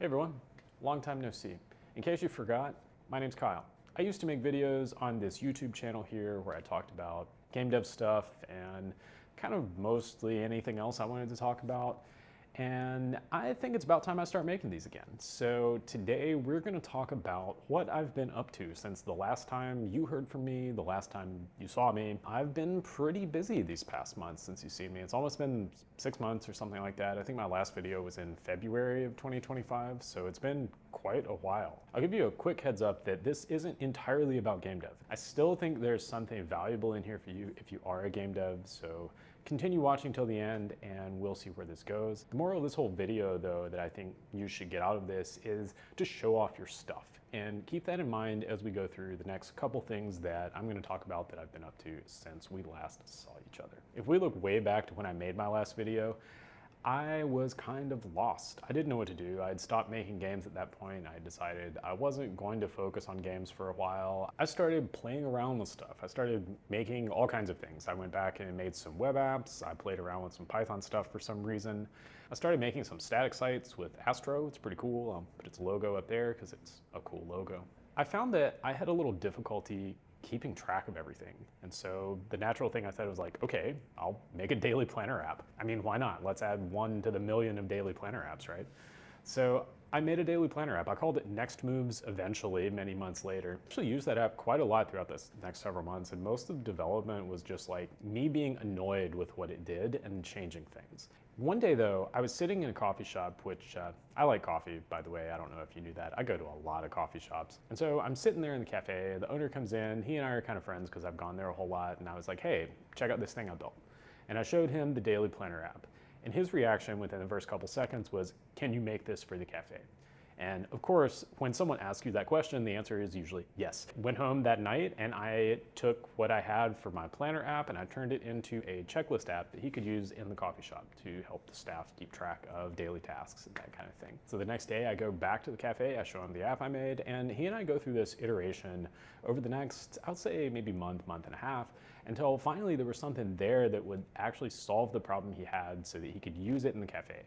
Hey everyone, long time no see. In case you forgot, my name's Kyle. I used to make videos on this YouTube channel here where I talked about game dev stuff and kind of mostly anything else I wanted to talk about. And I think it's about time I start making these again. So today we're going to talk about what I've been up to since the last time you heard from me, the last time you saw me. I've been pretty busy these past months since you've seen me. It's almost been 6 months or something like that. I think my last video was in February of 2025, so it's been quite a while. I'll give you a quick heads up that this isn't entirely about game dev. I still think there's something valuable in here for you if you are a game dev, so continue watching till the end and we'll see where this goes. The moral of this whole video though that I think you should get out of this is to show off your stuff, and keep that in mind as we go through the next couple things that I'm going to talk about that I've been up to since we last saw each other. If we look way back to when I made my last video, I was kind of lost. I didn't know what to do. I had stopped making games at that point. I decided I wasn't going to focus on games for a while. I started playing around with stuff. I started making all kinds of things. I went back and made some web apps. I played around with some Python stuff for some reason. I started making some static sites with Astro. It's pretty cool. I'll put its logo up there because it's a cool logo. I found that I had a little difficulty keeping track of everything. And so the natural thing I said was like, okay, I'll make a daily planner app. I mean, why not? Let's add one to the million of daily planner apps, right? So I made a daily planner app. I called it Next Moves eventually, many months later. I actually used that app quite a lot throughout this next several months, and most of the development was just like me being annoyed with what it did and changing things. One day though, I was sitting in a coffee shop, which I like coffee, by the way. I don't know if you knew that. I go to a lot of coffee shops. And so I'm sitting there in the cafe, the owner comes in, he and I are kind of friends because I've gone there a whole lot, and I was like, hey, check out this thing I built. And I showed him the daily planner app. And his reaction within the first couple seconds was, can you make this for the cafe? And of course, when someone asks you that question, the answer is usually yes. Went home that night and I took what I had for my planner app and I turned it into a checklist app that he could use in the coffee shop to help the staff keep track of daily tasks and that kind of thing. So the next day I go back to the cafe, I show him the app I made, and he and I go through this iteration over the next, I'll say maybe month and a half, until finally there was something there that would actually solve the problem he had so that he could use it in the cafe.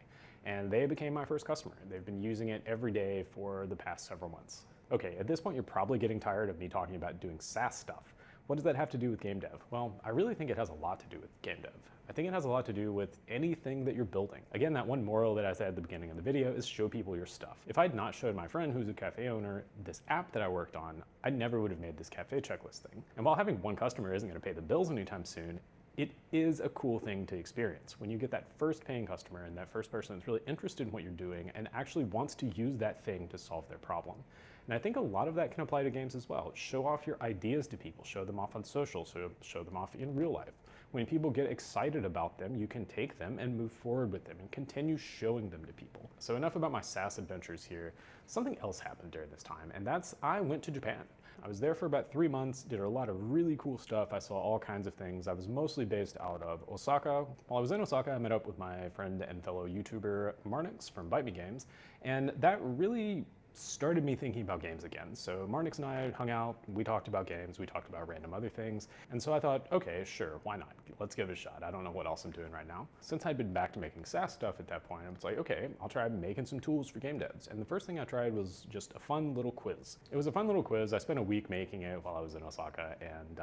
And they became my first customer. They've been using it every day for the past several months. Okay, at this point you're probably getting tired of me talking about doing SaaS stuff. What does that have to do with game dev? Well, I really think it has a lot to do with game dev. I think it has a lot to do with anything that you're building. Again, that one moral that I said at the beginning of the video is show people your stuff. If I'd not showed my friend who's a cafe owner this app that I worked on, I never would have made this cafe checklist thing. And while having one customer isn't going to pay the bills anytime soon, it is a cool thing to experience when you get that first paying customer and that first person that's really interested in what you're doing and actually wants to use that thing to solve their problem. And I think a lot of that can apply to games as well. Show off your ideas to people, show them off on social, so show them off in real life. When people get excited about them, you can take them and move forward with them and continue showing them to people. So enough about my SaaS adventures here. Something else happened during this time, and that's I went to Japan. I was there for about 3 months, did a lot of really cool stuff. I saw all kinds of things. I was mostly based out of Osaka. While I was in Osaka, I met up with my friend and fellow YouTuber Marnix from Bite Me Games, and that really started me thinking about games again. So Marnix and I hung out, we talked about games, we talked about random other things, and so I thought, okay, sure, why not? Let's give it a shot. I don't know what else I'm doing right now. Since I'd been back to making SaaS stuff at that point, I was like, okay, I'll try making some tools for game devs. And the first thing I tried was just a fun little quiz. It was a fun little quiz. I spent a week making it while I was in Osaka, and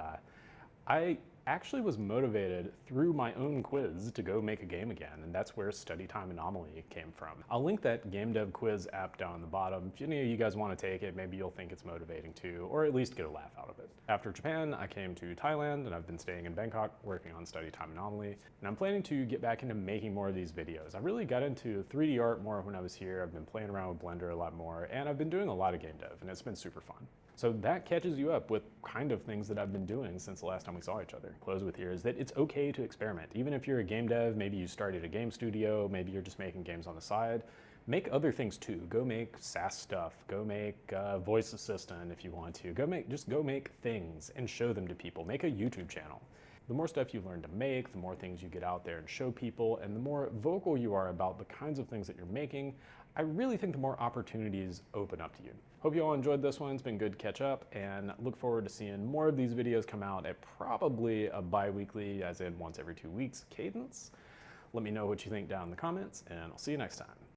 I actually was motivated through my own quiz to go make a game again, and that's where Study Time Anomaly came from. I'll link that game dev quiz app down the bottom. If any of you guys want to take it, maybe you'll think it's motivating too, or at least get a laugh out of it. After Japan, I came to Thailand, and I've been staying in Bangkok working on Study Time Anomaly, and I'm planning to get back into making more of these videos. I really got into 3D art more when I was here. I've been playing around with Blender a lot more, and I've been doing a lot of game dev, and it's been super fun. So that catches you up with kind of things that I've been doing since the last time we saw each other. Close with here is that it's okay to experiment. Even if you're a game dev, maybe you started a game studio, maybe you're just making games on the side, make other things too. Go make SaaS stuff, go make voice assistant if you want to. Just go make things and show them to people. Make a YouTube channel. The more stuff you learn to make, the more things you get out there and show people, and the more vocal you are about the kinds of things that you're making, I really think the more opportunities open up to you. Hope you all enjoyed this one. It's been good to catch up, and look forward to seeing more of these videos come out at probably a bi-weekly, as in once every 2 weeks, cadence. Let me know what you think down in the comments, and I'll see you next time.